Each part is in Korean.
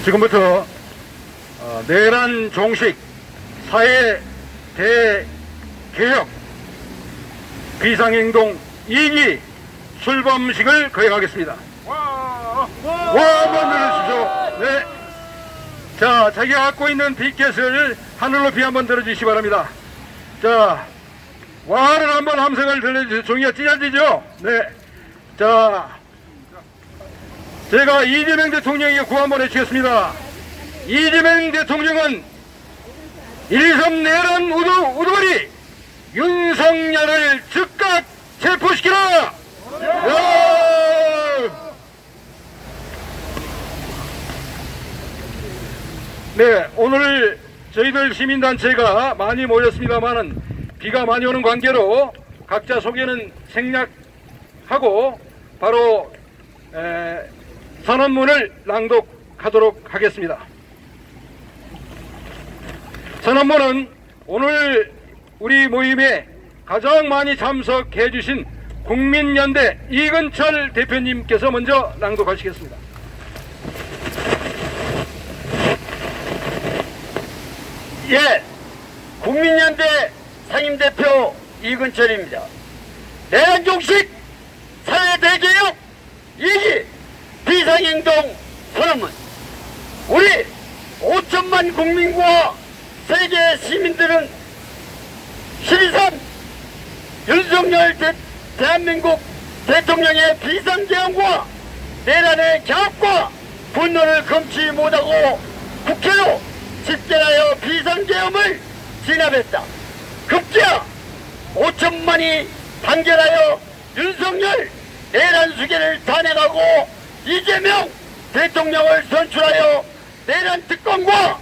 지금부터 내란 종식 사회 대개혁 비상행동 2기 출범식을 거행하겠습니다. 와 한번 들어주시죠. 네. 자, 자기가 갖고 있는 비켓을 하늘 높이 한번 들어주시기 바랍니다. 자, 와를 한번 함성을 들려주세요. 종이가 찢어지죠? 네. 자, 제가 이재명 대통령에게 구호 한번 해주겠습니다. 이재명 대통령은 1.3 내란 우두머리 윤석열을 즉각 체포시키라! 네, 오늘 저희들 시민단체가 많이 모였습니다만은 비가 많이 오는 관계로 각자 소개는 생략하고 바로 선언문을 낭독하도록 하겠습니다. 선언문은 오늘 우리 모임에 가장 많이 참석해 주신 국민연대 이근철 대표님께서 먼저 낭독하시겠습니다. 예, 국민연대 상임대표 이근철입니다. 내란종식 사회대개혁 2기 비상행동 선언문. 우리 5천만 국민과 세계 시민들은 12.3 윤석열 대한민국 대통령의 비상계엄과 내란의 경합과 분노를 금치 못하고 국회로 집결하여 비상계엄을 진압했다. 급기야 5천만이 단결하여 윤석열 내란 수계를 단행하고 이재명 대통령을 선출하여 내란 특검과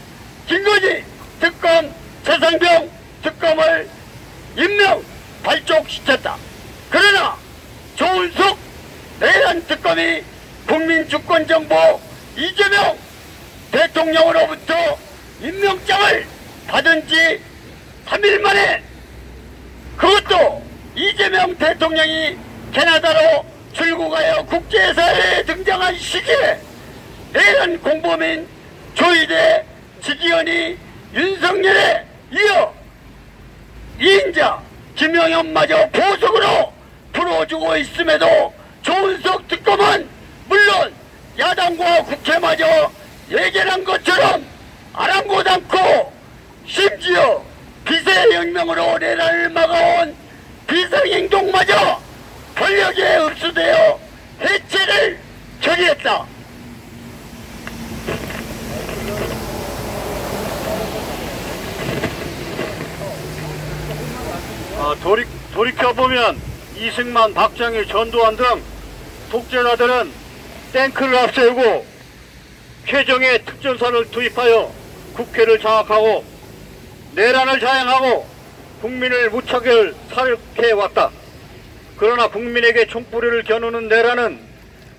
김건희 특검, 최상병 특검을 임명 발족시켰다. 그러나 조은석 내란 특검이 국민주권정보 이재명 대통령으로부터 임명장을 받은 지 3일 만에, 그것도 이재명 대통령이 캐나다로 출국하여 국제사회에 등장한 시기에 내란 공범인 조이대 지기현이 윤석열에 이어 2인자 김영현마저 보석으로 풀어주고 있음에도 조은석 특검은 물론 야당과 국회마저 예견한 것처럼 아랑곳 않고 심지어 비세혁명으로 내란을 막아온 비상행동마저 권력에 흡수되어 해체를 처리했다. 돌이켜보면 이승만, 박정희, 전두환 등 독재자들은 탱크를 앞세우고 최정예 특전사를 투입하여 국회를 장악하고 내란을 자행하고 국민을 무차별 살해해왔다. 그러나 국민에게 총뿌리를 겨누는 내란은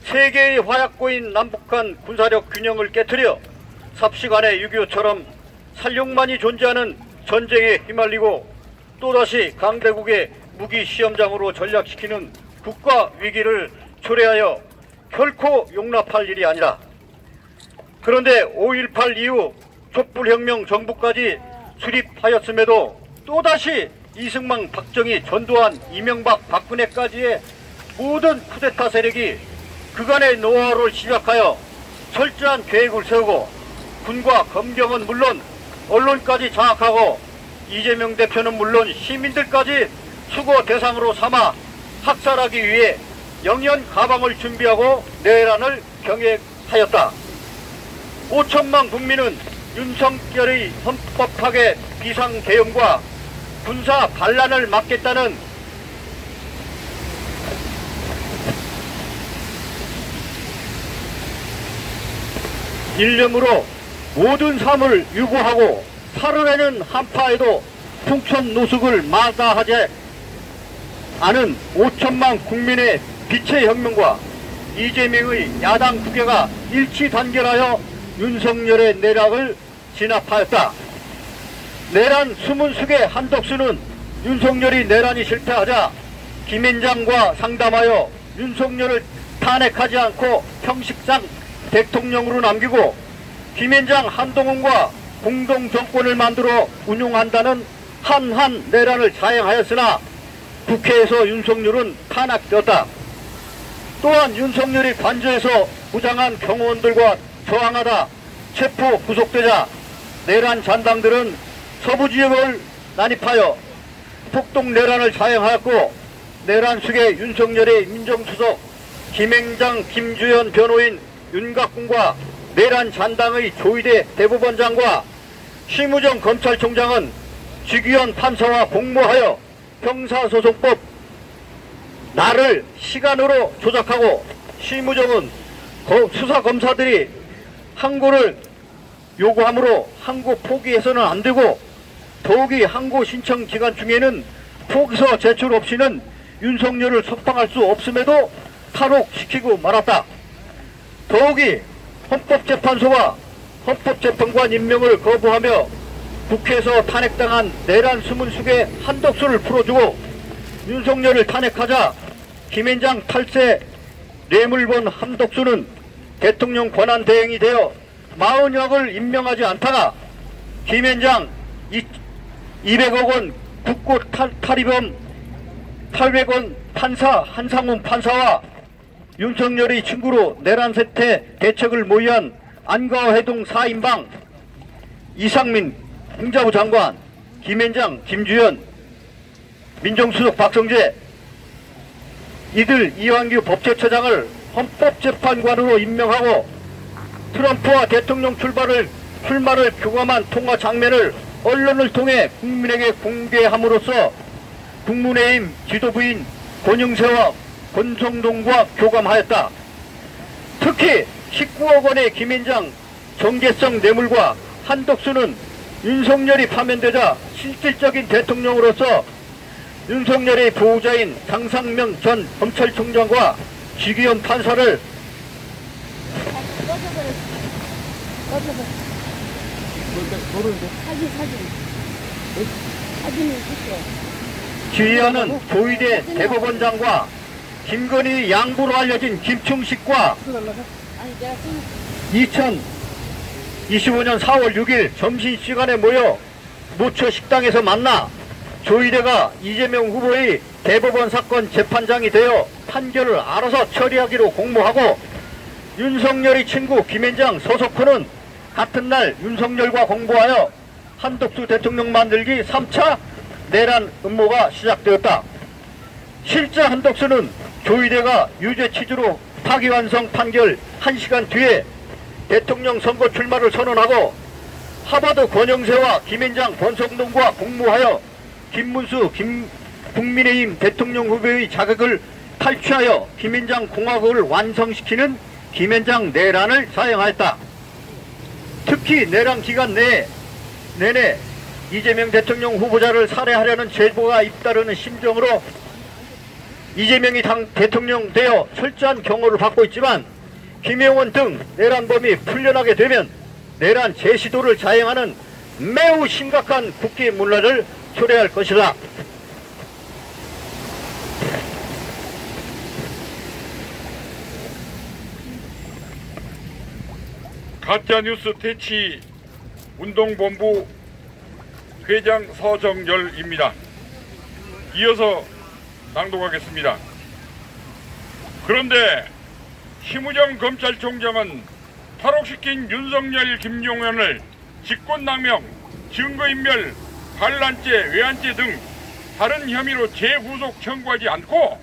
세계의 화약고인 남북한 군사력 균형을 깨트려 삽시간에 6.25처럼 살육만이 존재하는 전쟁에 휘말리고 또다시 강대국의 무기 시험장으로 전락시키는 국가 위기를 초래하여 결코 용납할 일이 아니라, 그런데 5.18 이후 촛불혁명 정부까지 수립하였음에도 또다시 이승만, 박정희, 전두환, 이명박, 박근혜까지의 모든 쿠데타 세력이 그간의 노하우를 시작하여 철저한 계획을 세우고 군과 검경은 물론 언론까지 장악하고 이재명 대표는 물론 시민들까지 수거 대상으로 삼아 학살하기 위해 영연 가방을 준비하고 내란을 경획하였다. 5천만 국민은 윤석열의 헌법파괴 비상계엄과 군사 반란을 막겠다는 일념으로 모든 삶을 유구하고 살아내는 한파에도 풍천 노숙을 마다하지 않은 5천만 국민의 빛의 혁명과 이재명의 야당 국회가 일치 단결하여 윤석열의 내락을 진압하였다. 내란 수문숙의 한덕수는 윤석열이 내란이 실패하자 김앤장과 상담하여 윤석열을 탄핵하지 않고 형식상 대통령으로 남기고 김앤장 한동훈과 공동 정권을 만들어 운용한다는 한한 내란을 자행하였으나 국회에서 윤석열은 탄압되었다. 또한 윤석열이 관저에서 무장한 경호원들과 저항하다 체포 구속되자 내란 잔당들은 서부 지역을 난입하여 폭동 내란을 자행하였고, 내란 측의 윤석열의 민정수석 김앤장 김주현 변호인 윤곽군과 내란 잔당의 조희대 대법원장과 심우정 검찰총장은 직위원 판사와 공모하여 형사소송법 날을 시간으로 조작하고, 심우정은 수사검사들이 항고를 요구하므로 항고 포기해서는 안되고, 더욱이 항고 신청 기간 중에는 포기서 제출 없이는 윤석열을 석방할 수 없음에도 탈옥시키고 말았다. 더욱이 헌법재판소와 헌법재판관 임명을 거부하며 국회에서 탄핵당한 내란 수문숙의 한덕수를 풀어주고, 윤석열을 탄핵하자 김앤장 탈세 뇌물 본 한덕수는 대통령 권한대행이 되어 40역을 임명하지 않다가 김앤장 200억 원 국고 탈의범 800원 판사 한상훈 판사와 윤석열의 친구로 내란 세태 대책을 모의한 안가해동 4인방 이상민 행자부 장관, 김앤장 김주현 민정수석 박성재, 이들 이완규 법제처장을 헌법재판관으로 임명하고, 트럼프와 대통령 출마를 교감한 통화 장면을 언론을 통해 국민에게 공개함으로써 국민의힘 지도부인 권영세와 권성동과 교감하였다. 특히 19억 원의 김앤장 정계성 뇌물과 한덕수는 윤석열이 파면되자 실질적인 대통령으로서 윤석열의 보호자인 장상명 전 검찰총장과 직위원 판사를 지휘하는 조희대 대법원장과 김건희 양부로 알려진 김충식과 2025년 4월 6일 점심시간에 모여 모처 식당에서 만나 조희대가 이재명 후보의 대법원 사건 재판장이 되어 판결을 알아서 처리하기로 공모하고, 윤석열의 친구 김앤장 서석훈은 같은 날 윤석열과 공모하여 한덕수 대통령 만들기 3차 내란 음모가 시작되었다. 실제 한덕수는 조희대가 유죄 취지로 파기환송 판결 1시간 뒤에 대통령 선거 출마를 선언하고, 하버드 권영세와 김앤장 권성동과 공모하여 김문수 국민의힘 대통령 후보의 자격을 탈취하여 김앤장 공화국을 완성시키는 김앤장 내란을 자행하였다. 특히 내란 기간 내내 이재명 대통령 후보자를 살해하려는 제보가 잇따르는 심정으로 이재명이 대통령 되어 철저한 경호를 받고 있지만, 김영원 등 내란범이 풀려나게 되면 내란 재시도를 자행하는 매우 심각한 국기문란을 초래할 것이다. 가짜뉴스 퇴치 운동본부 회장 서정열입니다. 이어서 낭독하겠습니다. 그런데 심우정 검찰총장은 탈옥시킨 윤석열, 김용현을 직권남용, 증거인멸, 반란죄, 외환죄 등 다른 혐의로 재구속 청구하지 않고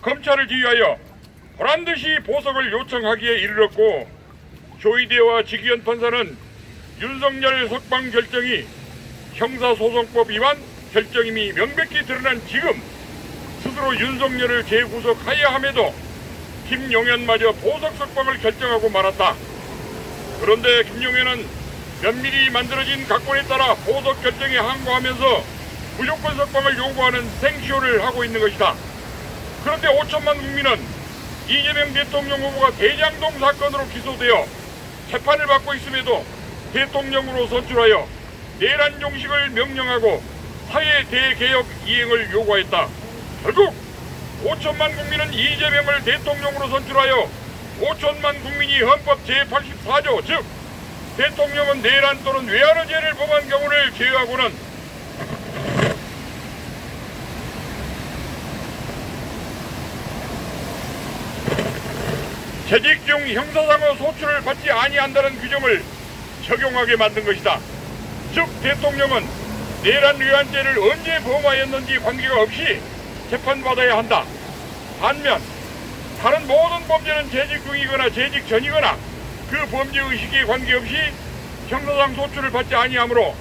검찰을 지휘하여 보란듯이 보석을 요청하기에 이르렀고, 조희대와 직위원 판사는 윤석열 석방 결정이 형사소송법 위반 결정임이 명백히 드러난 지금 스스로 윤석열을 재구속하여야 함에도 김용현마저 보석 석방을 결정하고 말았다. 그런데 김용현은 면밀히 만들어진 각본에 따라 보석 결정에 항거하면서 무조건 석방을 요구하는 생쇼를 하고 있는 것이다. 그런데 5천만 국민은 이재명 대통령 후보가 대장동 사건으로 기소되어 재판을 받고 있음에도 대통령으로 선출하여 내란 종식을 명령하고 사회 대개혁 이행을 요구하였다. 결국 5천만 국민은 이재명을 대통령으로 선출하여 5천만 국민이 헌법 제84조 즉 대통령은 내란 또는 외환의죄를 범한 경우를 제외하고는 재직 중 형사상의 소출을 받지 아니한다는 규정을 적용하게 만든 것이다. 즉 대통령은 내란 외환죄를 언제 범하였는지 관계가 없이 재판받아야 한다. 반면 다른 모든 범죄는 재직 중이거나 재직 전이거나 그 범죄의식에 관계없이 형사상 소출을 받지 아니하므로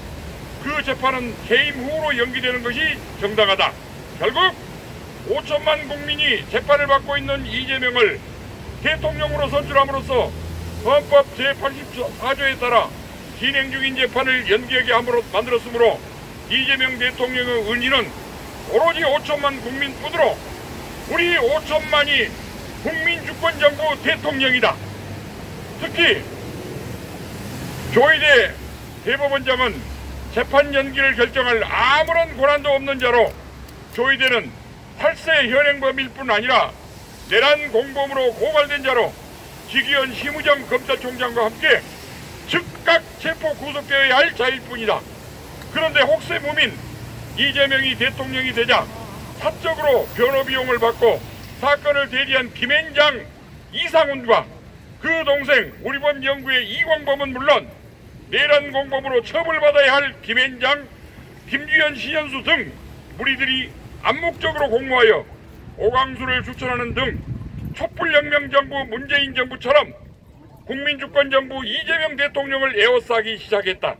그 재판은 해임 후로 연기되는 것이 정당하다. 결국 5천만 국민이 재판을 받고 있는 이재명을 대통령으로 선출함으로써 헌법 제84조에 따라 진행 중인 재판을 연기하게 만들었으므로 이재명 대통령의 은인은 오로지 5천만 국민뿐으로 우리 5천만이 국민주권정부 대통령이다. 특히 조희대 대법원장은 재판 연기를 결정할 아무런 권한도 없는 자로 조희대는 탈세 현행범일 뿐 아니라 내란 공범으로 고발된 자로 지기현 심우정 검찰총장과 함께 즉각 체포 구속되어야 할 자일 뿐이다. 그런데 혹세 무민 이재명이 대통령이 되자 사적으로 변호 비용을 받고 사건을 대리한 김앤장 이상훈과 그 동생 우리법 연구의 이광범은 물론 내란 공범으로 처벌받아야 할 김앤장, 김주현, 신현수 등 무리들이 암묵적으로 공모하여 오광수를 추천하는 등 촛불혁명 정부 문재인 정부처럼 국민주권 정부 이재명 대통령을 에워싸기 시작했다.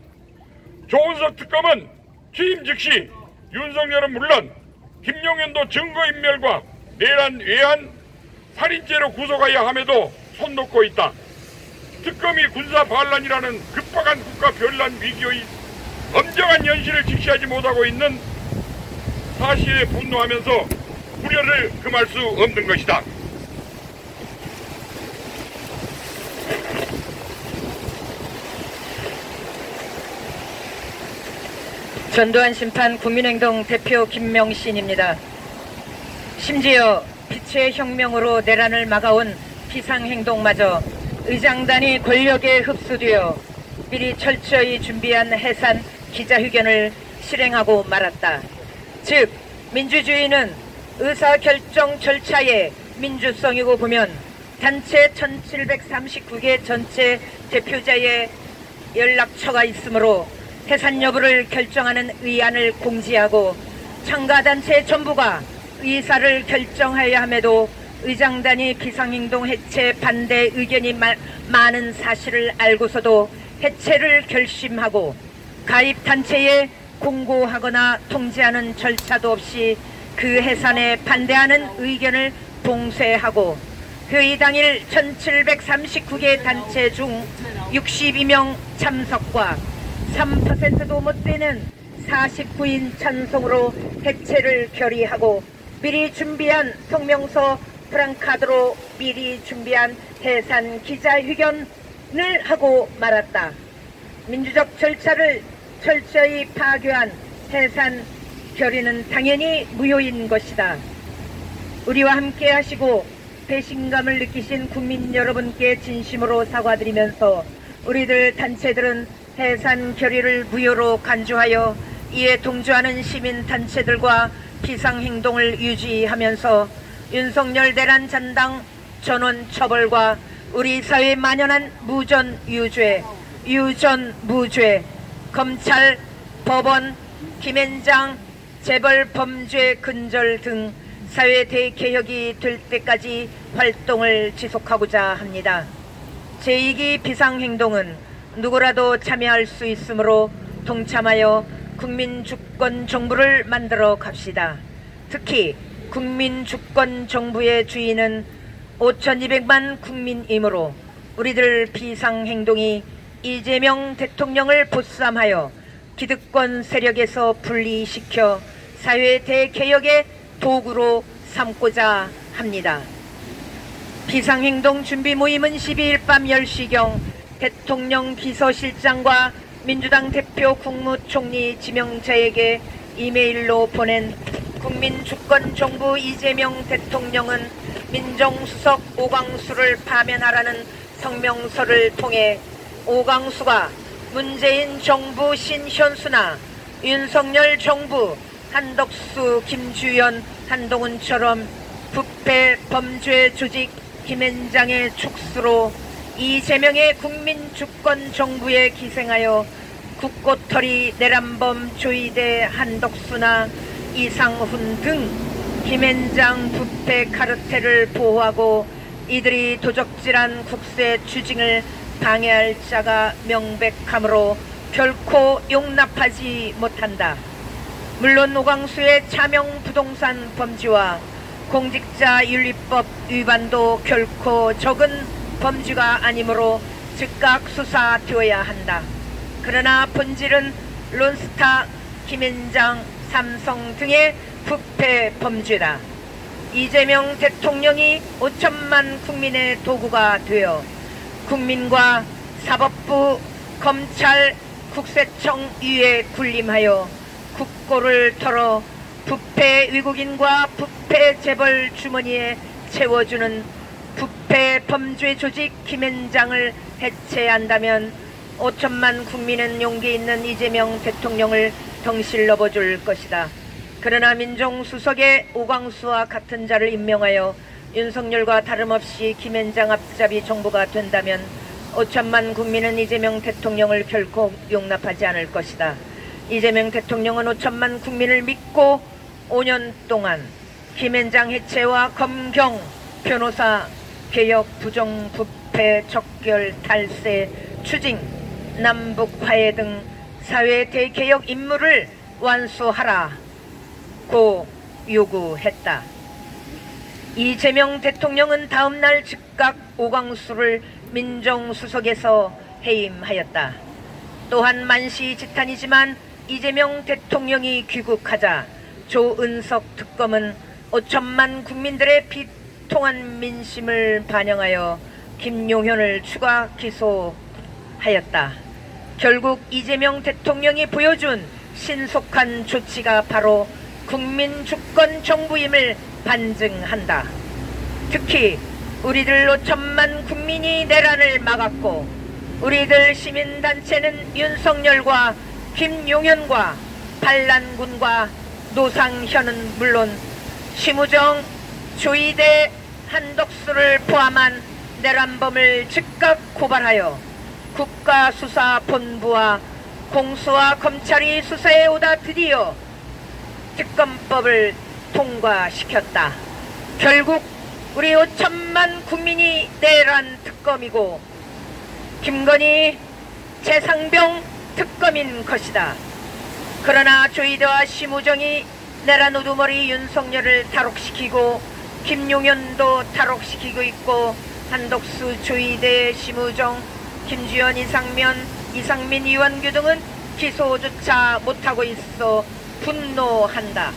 조은석 특검은 취임 즉시 윤석열은 물론 김용현도 증거인멸과 내란 외환 살인죄로 구속하여야 함에도 손 놓고 있다. 특검이 군사 반란이라는 급박한 국가 변란 위기의 엄정한 현실을 직시하지 못하고 있는 사실에 분노하면서 우려를 금할 수 없는 것이다. 전두환 심판 국민행동 대표 김명신입니다. 심지어 빛의 혁명으로 내란을 막아온 비상행동마저 의장단이 권력에 흡수되어 미리 철저히 준비한 해산 기자회견을 실행하고 말았다. 즉 민주주의는 의사결정 절차의 민주성이고 보면 단체 1739개 전체 대표자의 연락처가 있으므로 해산 여부를 결정하는 의안을 공지하고 참가단체 전부가 의사를 결정하여야 함에도 의장단이 비상행동 해체 반대 의견이 많은 사실을 알고서도 해체를 결심하고 가입단체에 공고하거나 통지하는 절차도 없이 그 해산에 반대하는 의견을 봉쇄하고 회의 당일 1739개 단체 중 62명 참석과 3%도 못 되는 49인 찬성으로 해체를 결의하고 미리 준비한 성명서 프랑카드로 미리 준비한 해산 기자회견을 하고 말았다. 민주적 절차를 철저히 파괴한 해산 결의는 당연히 무효인 것이다. 우리와 함께 하시고 배신감을 느끼신 국민 여러분께 진심으로 사과드리면서 우리들 단체들은 해산 결의를 무효로 간주하여 이에 동조하는 시민단체들과 비상행동을 유지하면서 윤석열 내란 잔당 전원 처벌과 우리 사회에 만연한 무전 유죄, 유전 무죄, 검찰, 법원, 김앤장, 재벌 범죄 근절 등 사회 대개혁이 될 때까지 활동을 지속하고자 합니다. 제2기 비상행동은 누구라도 참여할 수 있으므로 동참하여 국민주권 정부를 만들어 갑시다. 특히 국민주권 정부의 주인은 5,200만 국민이므로 우리들 비상행동이 이재명 대통령을 보쌈하여 기득권 세력에서 분리시켜 사회 대개혁의 도구로 삼고자 합니다. 비상행동 준비 모임은 12일 밤 10시경 대통령 비서실장과 민주당 대표 국무총리 지명자에게 이메일로 보낸 국민주권정부 이재명 대통령은 민정수석 오광수를 파면하라는 성명서를 통해 오광수가 문재인 정부 신현수나 윤석열 정부 한덕수, 김주연, 한동훈처럼 부패 범죄 조직 김앤장의 축수로 이재명의 국민주권 정부에 기생하여 국고털이 내란범 조이대 한덕수나 이상훈 등 김앤장 부패 카르텔을 보호하고 이들이 도적질한 국세 추징을 방해할 자가 명백하므로 결코 용납하지 못한다. 물론 오광수의 차명 부동산 범죄와 공직자윤리법 위반도 결코 적은 범죄가 아니므로 즉각 수사되어야 한다. 그러나 본질은 론스타, 김앤장, 삼성 등의 부패 범죄다. 이재명 대통령이 5천만 국민의 도구가 되어 국민과 사법부, 검찰, 국세청 위에 군림하여 국고를 털어 부패 외국인과 부패 재벌 주머니에 채워주는 부패 범죄 조직 김앤장을 해체한다면 5천만 국민은 용기 있는 이재명 대통령을 덩실 넘어줄 것이다. 그러나 민정수석의 오광수와 같은 자를 임명하여 윤석열과 다름없이 김앤장 앞잡이 정부가 된다면 5천만 국민은 이재명 대통령을 결코 용납하지 않을 것이다. 이재명 대통령은 5천만 국민을 믿고 5년 동안 김앤장 해체와 검경, 변호사, 개혁, 부정, 부패, 척결, 탈세, 추징, 남북화해 등 사회 대개혁 임무를 완수하라고 요구했다. 이재명 대통령은 다음날 즉각 오광수를 민정수석에서 해임하였다. 또한 만시지탄이지만 이재명 대통령이 귀국하자 조은석 특검은 5천만 국민들의 비통한 민심을 반영하여 김용현을 추가 기소하였다. 결국 이재명 대통령이 보여준 신속한 조치가 바로 국민주권 정부임을 반증한다. 특히 우리들 5천만 국민이 내란을 막았고 우리들 시민단체는 윤석열과 김용현과 반란군과 노상현은 물론 심우정, 조이대, 한덕수를 포함한 내란범을 즉각 고발하여 국가수사본부와 공수와 검찰이 수사에 오다 드디어 특검법을 통과시켰다. 결국 우리 5천만 국민이 내란 특검이고 김건희, 최상병 특검인 것이다. 그러나 조이대와 심우정이 내란 우두머리 윤석열을 탈옥시키고 김용현도 탈옥시키고 있고 한덕수, 조이대, 심우정, 김주연, 이상민, 이완규 등은 기소조차 못하고 있어 분노한다.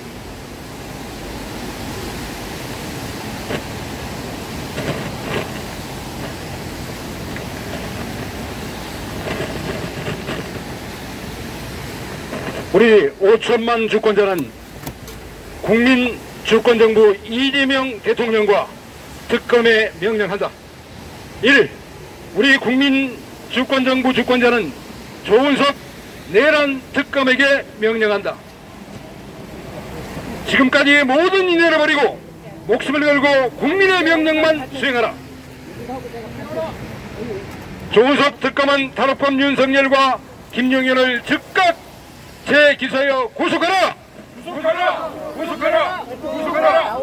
우리 5천만 주권자는 국민 주권정부 이재명 대통령과 특검에 명령한다. 1. 우리 국민 주권정부 주권자는 조은석 내란 특검에게 명령한다. 지금까지의 모든 인연을 버리고 목숨을 걸고 국민의 명령만 수행하라. 조은석 특검은 탈옥범 윤석열과 김용현을 즉각 재기소하여 구속하라! 구속하라! 구속하라! 구속하라!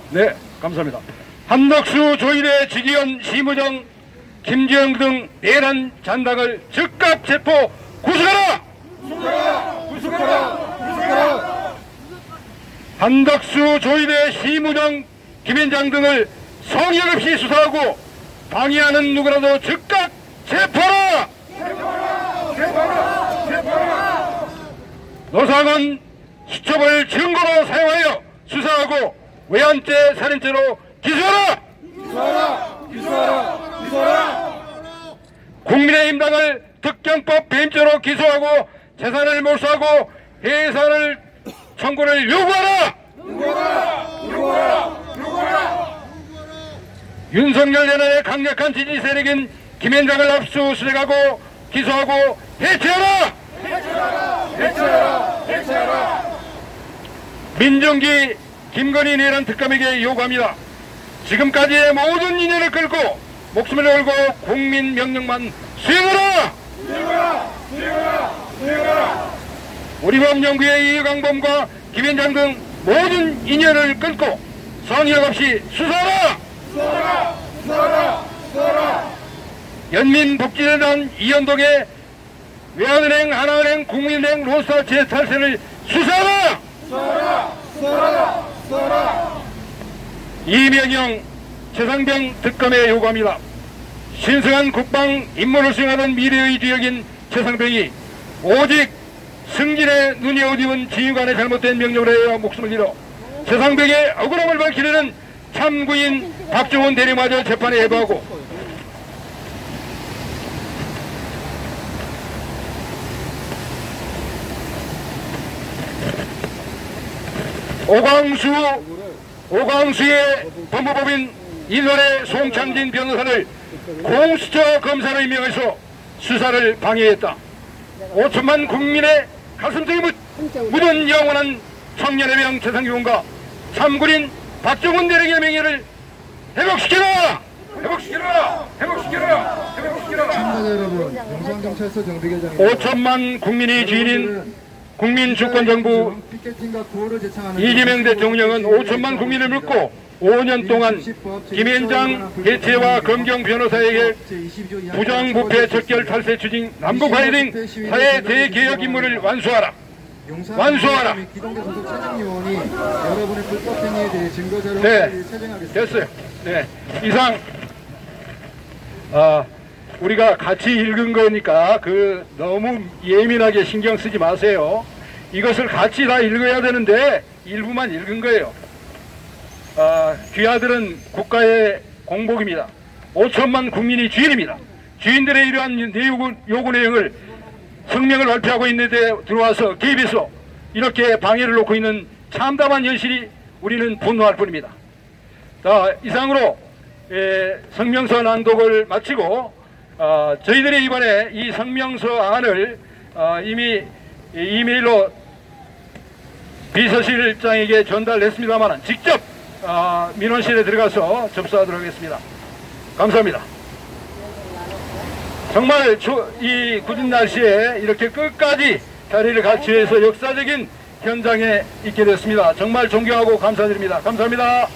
네, 감사합니다. 한덕수, 조이대, 지기현, 심우정, 김지영 등 내란 잔당을 즉각 체포 구속하라! 구속하라! 구속하라! 구속하라! 한덕수, 조이대, 심우정, 김앤장 등을 성역 없이 수사하고 방해하는 누구라도 즉각 체포하라! 체포하라! 체포하라! 체포하라! 노상은 수첩을 증거로 사용하여 수사하고 외환죄, 살인죄로 기소하라! 기소하라! 기소하라! 기소하라! 국민의힘당을 특경법 배임죄로 기소하고 재산을 몰수하고 해산을 청구를 요구하라! 요구하라! 요구하라! 요구하라! 윤석열 내란의 강력한 지지 세력인 김현장을 압수수색하고 기소하고 해체하라! 해체하라! 민정기 김건희 내란 특검에게 요구합니다. 지금까지의 모든 인연을 끌고 목숨을 걸고 국민 명령만 수행하라! 우리 법연구의 이강범과 김현장 등 모든 인연을 끊고 성역 없이 수사하라! 연민복지재단 이현동의 외환은행, 하나은행, 국민은행, 로스타 제8세를 수사하라! 이명영, 최상병 특검에 요구합니다. 신성한 국방 임무를 수행하던 미래의 주역인 최상병이 오직 승진의 눈이 어두운 지휘관의 잘못된 명령을 해야 목숨을 잃어 최상병의 억울함을 밝히려는 참구인 박정훈 대리마저 재판에 해부하고 오광수의 법무법인 일월의 송창진 변호사를 공수처 검사로 임명해서 수사를 방해했다. 5천만 국민의 가슴속에 묻은 영원한 청년의 명 최상병과 참군인 박정훈 대령의 명예를 회복시켜라! 참가자 여러분, 용산경찰서 정비계장입니다. 5천만 국민이 주인인 국민주권정부 이재명 대통령은 5천만 국민을 묻고 5년 동안 김현장 해체와 검경 변호사에게 부정부패 척결 탈세 추진 남북화해 등 사회 대개혁 임무를 완수하라. 네, 됐어요. 네, 이상 우리가 같이 읽은 거니까 너무 예민하게 신경 쓰지 마세요. 이것을 같이 다 읽어야 되는데 일부만 읽은 거예요. 귀하들은 국가의 공복입니다. 5천만 국민이 주인입니다. 주인들의 이러한 요구 내용을 성명을 발표하고 있는데 들어와서 개입해서 이렇게 방해를 놓고 있는 참담한 현실이 우리는 분노할 뿐입니다. 이상으로 성명서 낭독을 마치고 저희들이 이번에 이 성명서 안을 이미 이메일로 비서실장에게 전달했습니다만 직접 민원실에 들어가서 접수하도록 하겠습니다. 감사합니다. 정말 이 굳은 날씨에 이렇게 끝까지 자리를 같이 해서 역사적인 현장에 있게 됐습니다. 정말 존경하고 감사드립니다. 감사합니다.